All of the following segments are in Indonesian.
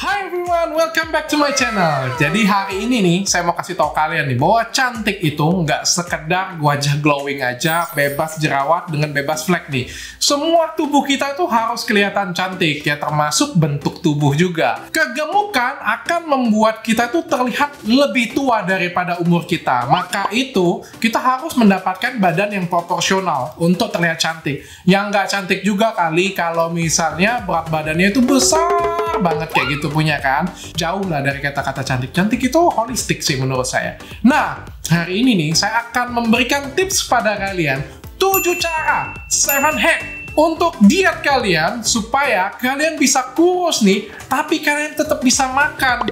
Hi everyone, welcome back to my channel. Jadi hari ini nih, saya mau kasih tahu kalian nih bahwa cantik itu nggak sekedar wajah glowing aja, bebas jerawat dengan bebas flek nih. Semua tubuh kita itu harus kelihatan cantik, ya termasuk bentuk tubuh juga. Kegemukan akan membuat kita tuh terlihat lebih tua daripada umur kita. Maka itu, kita harus mendapatkan badan yang proporsional untuk terlihat cantik. Yang nggak cantik juga kali kalau misalnya berat badannya itu besar banget kayak gitu punya kan. Jauh lah dari kata-kata cantik. Cantik itu holistik sih menurut saya. Nah, hari ini nih saya akan memberikan tips pada kalian 7 cara, 7 hack untuk diet kalian supaya kalian bisa kurus nih, tapi kalian tetap bisa makan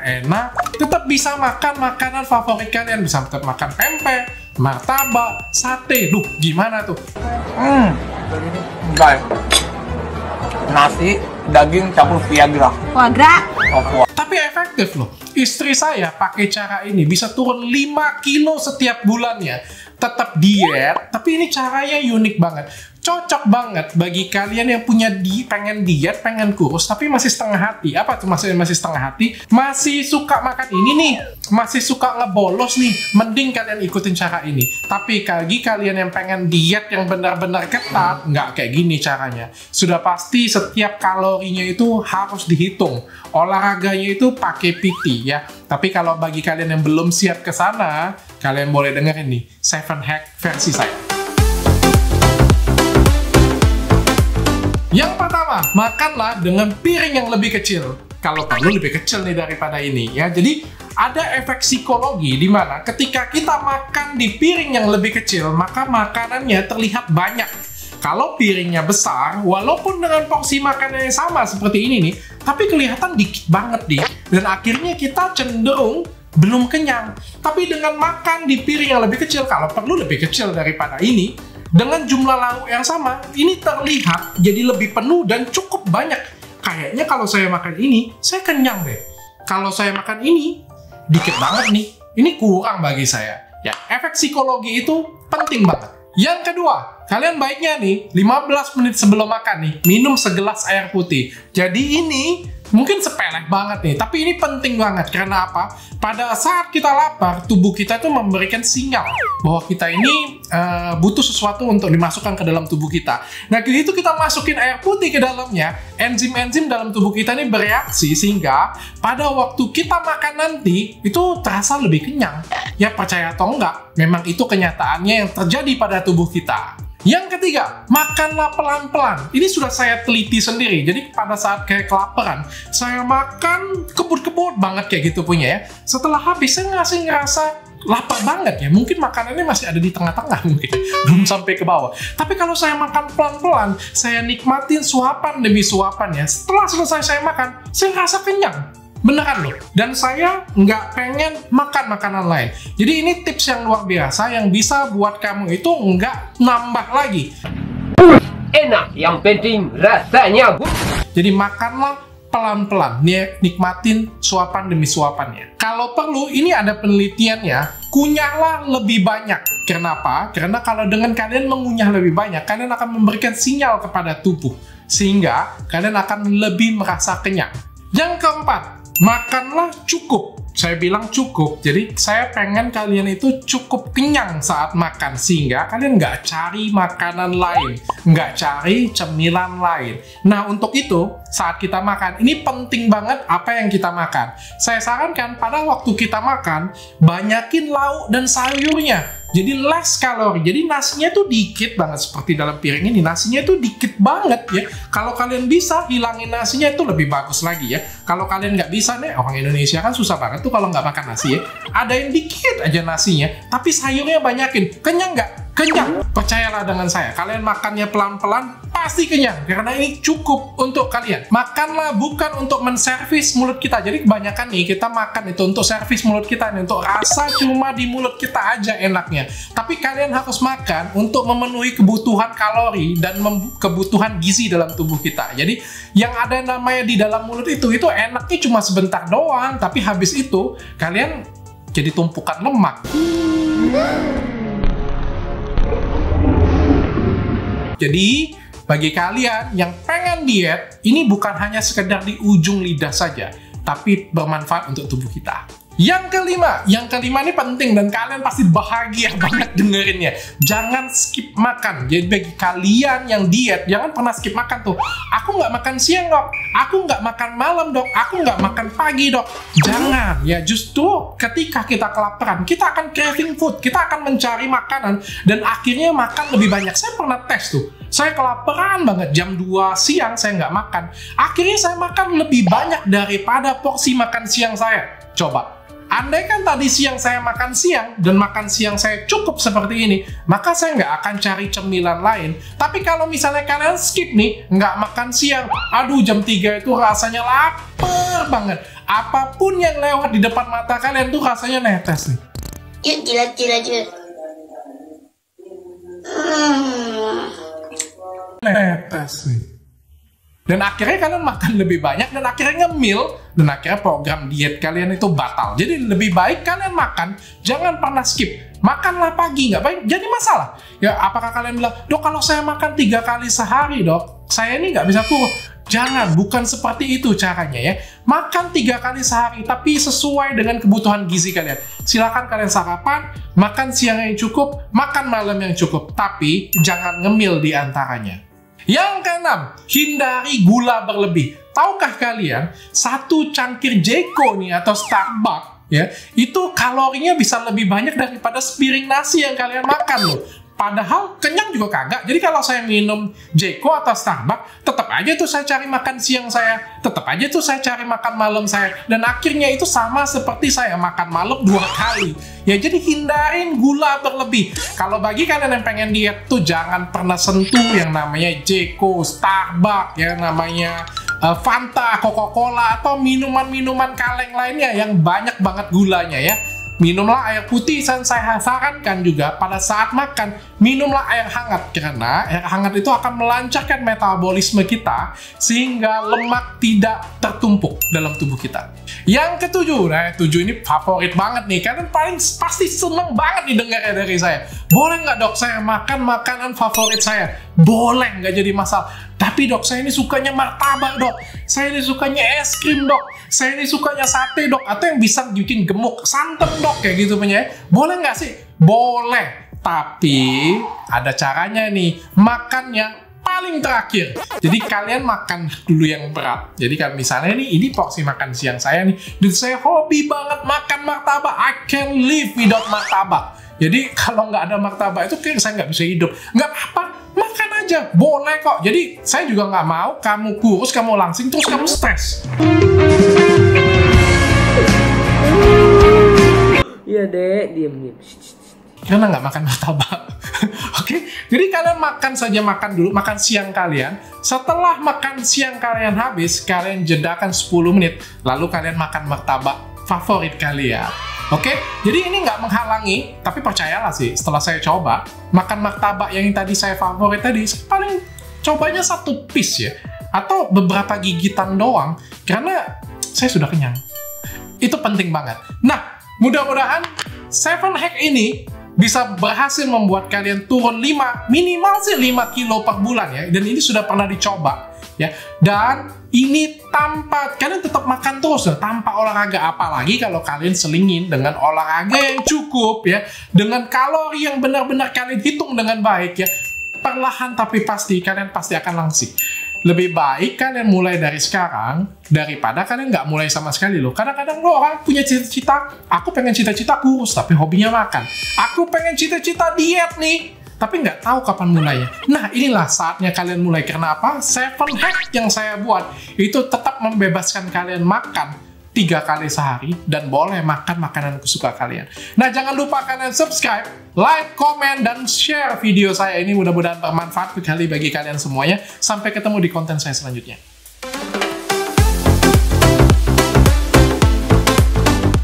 enak, tetap bisa makan makanan favorit kalian, bisa tetap makan pempek, martabak, sate. Duh, gimana tuh? Guys, nasi, daging campur Viagra. Viagra? Tapi efektif loh. Istri saya pakai cara ini bisa turun 5 kilo setiap bulannya. Tetap diet, tapi ini caranya unik banget. Cocok banget bagi kalian yang punya pengen diet, pengen kurus, tapi masih setengah hati. Apa tuh maksudnya masih setengah hati? Masih suka makan ini nih, masih suka ngebolos nih. Mending kalian ikutin cara ini. Tapi bagi kalian yang pengen diet yang benar-benar ketat, nggak kayak gini caranya. Sudah pasti setiap kalorinya itu harus dihitung. Olahraganya itu pakai PT ya. Tapi kalau bagi kalian yang belum siap ke sana, kalian boleh dengerin nih 7 hack versi saya. Yang pertama, makanlah dengan piring yang lebih kecil. Kalau perlu lebih kecil nih daripada ini ya. Jadi ada efek psikologi di mana ketika kita makan di piring yang lebih kecil, maka makanannya terlihat banyak. Kalau piringnya besar, walaupun dengan porsi makanannya sama seperti ini nih, tapi kelihatan dikit banget nih. Dan akhirnya kita cenderung belum kenyang. Tapi dengan makan di piring yang lebih kecil, kalau perlu lebih kecil daripada ini, dengan jumlah lauk yang sama, ini terlihat jadi lebih penuh dan cukup banyak. Kayaknya kalau saya makan ini, saya kenyang deh. Kalau saya makan ini, dikit banget nih. Ini kurang bagi saya. Ya, efek psikologi itu penting banget. Yang kedua, kalian baiknya nih, 15 menit sebelum makan nih, minum segelas air putih. Jadi ini mungkin sepele banget nih, tapi ini penting banget. Karena apa? Pada saat kita lapar, tubuh kita tuh memberikan sinyal bahwa kita ini butuh sesuatu untuk dimasukkan ke dalam tubuh kita. Nah, begitu kita masukin air putih ke dalamnya, enzim-enzim dalam tubuh kita ini bereaksi sehingga pada waktu kita makan nanti, itu terasa lebih kenyang. Ya, percaya atau enggak, memang itu kenyataannya yang terjadi pada tubuh kita. Yang ketiga, makanlah pelan-pelan. Ini sudah saya teliti sendiri. Jadi pada saat kayak kelaparan, saya makan kebut-kebut banget kayak gitu punya ya. Setelah habis, saya masih ngerasa lapar banget ya. Mungkin makanannya masih ada di tengah-tengah mungkin. Belum sampai ke bawah. Tapi kalau saya makan pelan-pelan, saya nikmatin suapan demi suapan ya. Setelah selesai saya makan, saya ngerasa kenyang. Beneran loh. Dan saya nggak pengen makan makanan lain. Jadi ini tips yang luar biasa yang bisa buat kamu itu nggak nambah lagi. Enak, yang penting rasanya. Jadi makanlah pelan-pelan. Nikmatin suapan demi suapannya. Kalau perlu, ini ada penelitiannya. Kunyahlah lebih banyak. Kenapa? Karena kalau dengan kalian mengunyah lebih banyak, kalian akan memberikan sinyal kepada tubuh. Sehingga kalian akan lebih merasa kenyang. Yang keempat, makanlah cukup. Saya bilang cukup, jadi saya pengen kalian itu cukup kenyang saat makan. Sehingga kalian nggak cari makanan lain, nggak cari cemilan lain. Nah, untuk itu, saat kita makan, ini penting banget apa yang kita makan. Saya sarankan pada waktu kita makan, banyakin lauk dan sayurnya. Jadi less kalori. Jadi nasinya tuh dikit banget seperti dalam piring ini. Nasinya tuh dikit banget ya. Kalau kalian bisa hilangin nasinya itu lebih bagus lagi ya. Kalau kalian nggak bisa nih, orang Indonesia kan susah banget tuh kalau nggak makan nasi ya. Ada yang dikit aja nasinya, tapi sayurnya banyakin. Kenyang nggak? Kenyang. Percayalah dengan saya. Kalian makannya pelan-pelan, pasti kenyang. Karena ini cukup untuk kalian. Makanlah bukan untuk menservis mulut kita. Jadi kebanyakan nih kita makan itu untuk servis mulut kita nih. Untuk rasa cuma di mulut kita aja enaknya. Tapi kalian harus makan untuk memenuhi kebutuhan kalori dan kebutuhan gizi dalam tubuh kita. Jadi yang ada namanya di dalam mulut itu enaknya cuma sebentar doang. Tapi habis itu kalian jadi tumpukan lemak. Jadi bagi kalian yang pengen diet, ini bukan hanya sekedar di ujung lidah saja, tapi bermanfaat untuk tubuh kita. Yang kelima ini penting dan kalian pasti bahagia banget dengerinnya. Jangan skip makan. Jadi bagi kalian yang diet, jangan pernah skip makan tuh. Aku nggak makan siang dok, aku nggak makan malam dok, aku nggak makan pagi dok. Jangan, ya justru ketika kita kelaparan, kita akan craving food, kita akan mencari makanan dan akhirnya makan lebih banyak. Saya pernah tes tuh. Saya kelaparan banget, jam 2 siang saya nggak makan. Akhirnya saya makan lebih banyak daripada porsi makan siang saya. Coba. Andai kan tadi siang saya makan siang dan makan siang saya cukup seperti ini, maka saya nggak akan cari cemilan lain. Tapi kalau misalnya kalian skip nih, nggak makan siang, aduh jam 3 itu rasanya lapar banget. Apapun yang lewat di depan mata kalian tuh rasanya netes nih. Yuk, jilat. Netes nih. Dan akhirnya kalian makan lebih banyak dan akhirnya ngemil dan akhirnya program diet kalian itu batal. Jadi lebih baik kalian makan, jangan pernah skip. Makanlah pagi, nggak baik jadi masalah. Ya apakah kalian bilang, dok kalau saya makan 3 kali sehari dok, saya ini nggak bisa kurus. Jangan, bukan seperti itu caranya ya. Makan 3 kali sehari, tapi sesuai dengan kebutuhan gizi kalian. Silakan kalian sarapan, makan siang yang cukup, makan malam yang cukup. Tapi jangan ngemil di antaranya. Yang keenam, hindari gula berlebih. Tahukah kalian, 1 cangkir Jeko nih atau Starbucks ya, itu kalorinya bisa lebih banyak daripada sepiring nasi yang kalian makan loh. Padahal kenyang juga kagak. Jadi kalau saya minum Jeko atau Starbucks, tetap aja tuh saya cari makan siang saya, tetap aja tuh saya cari makan malam saya, dan akhirnya itu sama seperti saya makan malam 2 kali. Ya jadi hindarin gula berlebih. Kalau bagi kalian yang pengen diet tuh jangan pernah sentuh yang namanya Jeko, Starbucks, yang namanya Fanta, Coca-Cola, atau minuman-minuman kaleng lainnya yang banyak banget gulanya ya. Minumlah air putih, dan saya sarankan juga pada saat makan, minumlah air hangat. Karena air hangat itu akan melancarkan metabolisme kita, sehingga lemak tidak tertumpuk dalam tubuh kita. Yang ketujuh, nah 7 ini favorit banget nih, kalian paling pasti seneng banget nih dengarnya dari saya. Boleh nggak dok saya makan makanan favorit saya? Boleh, nggak jadi masalah. Tapi dok, saya ini sukanya martabak dok, saya ini sukanya es krim dok, saya ini sukanya sate dok, atau yang bisa bikin gemuk, santan dok, kayak gitu punya. Boleh nggak sih? Boleh. Tapi ada caranya nih, makannya paling terakhir. Jadi kalian makan dulu yang berat. Jadi kalau misalnya ini porsi makan siang saya nih, dan saya hobi banget makan martabak, I can live without martabak. Jadi kalau nggak ada martabak itu kayak saya nggak bisa hidup. Nggak apa-apa, makan aja, boleh kok. Jadi saya juga nggak mau kamu kurus, kamu langsing, terus kamu stres. Iya dek, diem. Karena nggak makan martabak. Oke, jadi kalian makan dulu, makan siang kalian. Setelah makan siang kalian habis, kalian jedakan 10 menit, lalu kalian makan martabak favorit kalian. Oke, jadi ini nggak menghalangi, tapi percayalah sih, setelah saya coba, makan martabak yang tadi saya favorit tadi, saya paling cobanya 1 piece ya, atau beberapa gigitan doang, karena saya sudah kenyang. Itu penting banget. Nah, mudah-mudahan 7 hack ini bisa berhasil membuat kalian turun minimal sih 5 kilo per bulan ya, dan ini sudah pernah dicoba ya, dan ini tanpa kalian tetap makan terus ya, tanpa olahraga. Apalagi kalau kalian selingin dengan olahraga yang cukup ya, dengan kalori yang benar-benar kalian hitung dengan baik ya, perlahan tapi pasti kalian pasti akan langsing. Lebih baik kalian mulai dari sekarang daripada kalian nggak mulai sama sekali loh. Kadang-kadang lo orang punya cita-cita, aku pengen cita-cita kurus tapi hobinya makan. Aku pengen cita-cita diet nih, tapi nggak tahu kapan mulainya. Nah inilah saatnya kalian mulai. Karena apa? 7 hack yang saya buat itu tetap membebaskan kalian makan 3 kali sehari dan boleh makan makanan kesukaan kalian. Nah jangan lupa kalian subscribe, like, komen, dan share video saya ini. Mudah-mudahan bermanfaat sekali bagi kalian semuanya. Sampai ketemu di konten saya selanjutnya.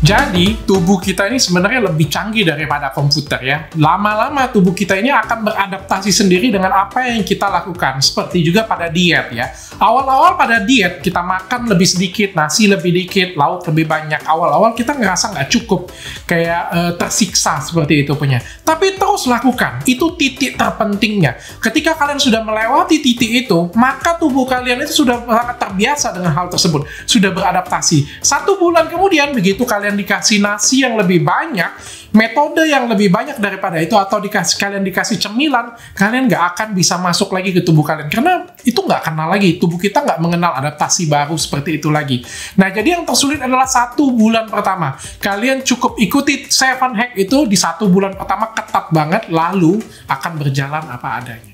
Jadi, tubuh kita ini sebenarnya lebih canggih daripada komputer ya. Lama-lama tubuh kita ini akan beradaptasi sendiri dengan apa yang kita lakukan. Seperti juga pada diet ya. Awal-awal pada diet, kita makan lebih sedikit, nasi lebih dikit, lauk lebih banyak. Awal-awal kita ngerasa nggak cukup, kayak tersiksa seperti itu punya. Tapi terus lakukan, itu titik terpentingnya. Ketika kalian sudah melewati titik itu, maka tubuh kalian itu sudah sangat terbiasa dengan hal tersebut. Sudah beradaptasi. 1 bulan kemudian, begitu kalian dikasih nasi yang lebih banyak, metode yang lebih banyak daripada itu, atau kalian dikasih cemilan, kalian nggak akan bisa masuk lagi ke tubuh kalian. Karena itu nggak kenal lagi. Tubuh kita nggak mengenal adaptasi baru seperti itu lagi. Nah, jadi yang tersulit adalah 1 bulan pertama. Kalian cukup ikuti 7 hack itu di 1 bulan pertama ketat banget, lalu akan berjalan apa adanya.